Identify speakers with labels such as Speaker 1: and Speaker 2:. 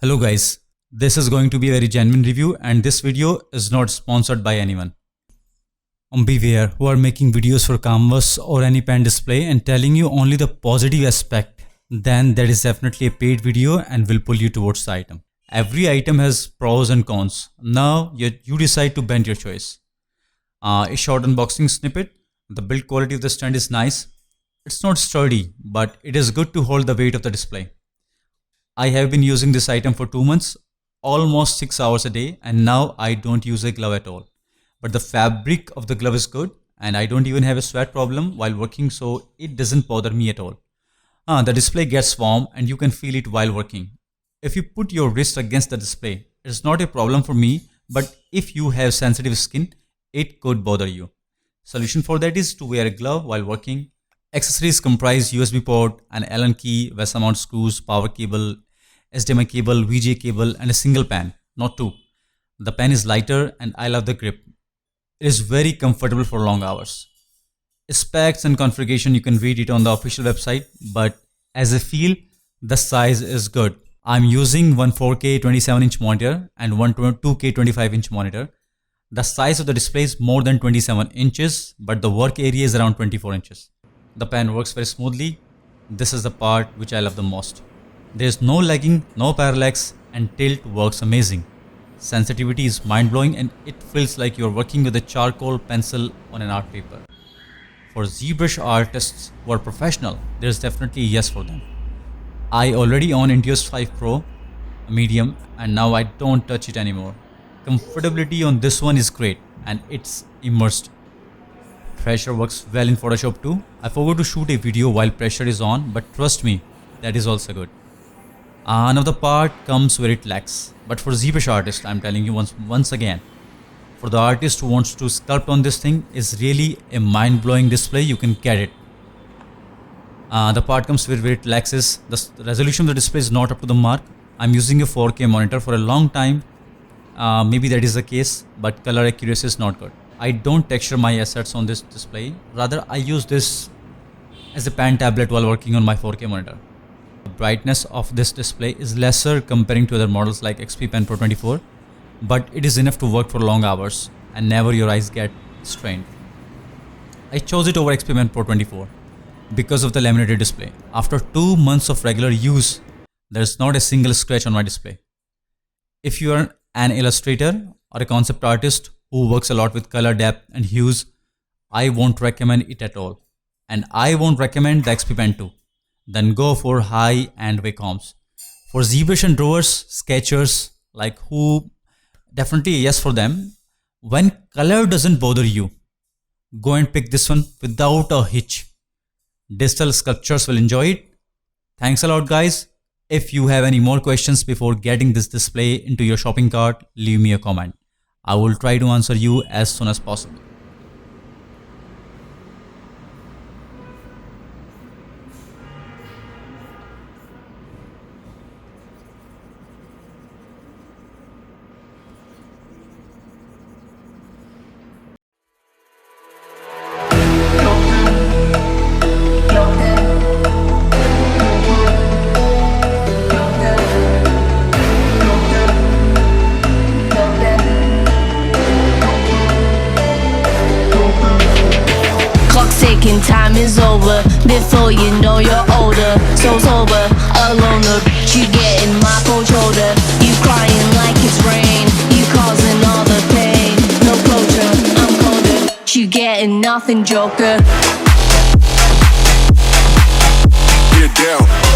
Speaker 1: Hello guys, this is going to be a very genuine review and this video is not sponsored by anyone. Beware who are making videos for canvas or any pen display and telling you only the positive aspect, then that is definitely a paid video and will pull you towards the item. Every item has pros and cons. Now you decide to bend your choice. A short unboxing snippet. The build quality of the stand is nice. It's not sturdy, but it is good to hold the weight of the display. I have been using this item for 2 months, almost 6 hours a day, and now I don't use a glove at all. But the fabric of the glove is good and I don't even have a sweat problem while working, so it doesn't bother me at all. The display gets warm and you can feel it while working. If you put your wrist against the display, it's not a problem for me, but if you have sensitive skin, it could bother you. Solution for that is to wear a glove while working. Accessories comprise USB port, an Allen key, VESA mount screws, power cable, HDMI cable, VGA cable and a single pen, not two. The pen is lighter and I love the grip. It is very comfortable for long hours. Specs and configuration you can read it on the official website, but as a feel, the size is good. I'm using one 4K 27-inch monitor and one 2K 25-inch monitor. The size of the display is more than 27 inches, but the work area is around 24 inches. The pen works very smoothly. This is the part which I love the most. There is no lagging, no parallax, and tilt works amazing. Sensitivity is mind-blowing and it feels like you're working with a charcoal pencil on an art paper. For ZBrush artists who are professional, there is definitely a yes for them. I already own Intuos 5 Pro, a medium, and now I don't touch it anymore. Comfortability on this one is great and it's immersed. Pressure works well in Photoshop too. I forgot to shoot a video while pressure is on, but trust me, that is also good. Another part comes where it lacks, but for ZBrush artist, I'm telling you once again, for the artist who wants to sculpt on this thing, is really a mind-blowing display. You can get it. The part comes where it lacks is the resolution of the display is not up to the mark. I'm using a 4K monitor for a long time. Maybe that is the case, but color accuracy is not good. I don't texture my assets on this display. Rather, I use this as a pen tablet while working on my 4K monitor. The brightness of this display is lesser comparing to other models like XP Pen Pro 24, but it is enough to work for long hours and never your eyes get strained. I chose it over XP Pen Pro 24 because of the laminated display. After 2 months of regular use, there is not a single scratch on my display. If you are an illustrator or a concept artist who works a lot with color depth and hues, I won't recommend it at all. And I won't recommend the XP Pen 2. Then go for high-end Wacoms. For ZBrush and drawers, sketchers, like who, definitely a yes for them. When color doesn't bother you, go and pick this one without a hitch. Digital sculptures will enjoy it. Thanks a lot guys. If you have any more questions before getting this display into your shopping cart, leave me a comment. I will try to answer you as soon as possible.
Speaker 2: Ticking, time is over. Before you know you're older. So sober, alone, you get in my cold shoulder. You crying like it's rain. You causing all the pain. No closure, I'm colder. You getting nothing, Joker.
Speaker 3: Get down.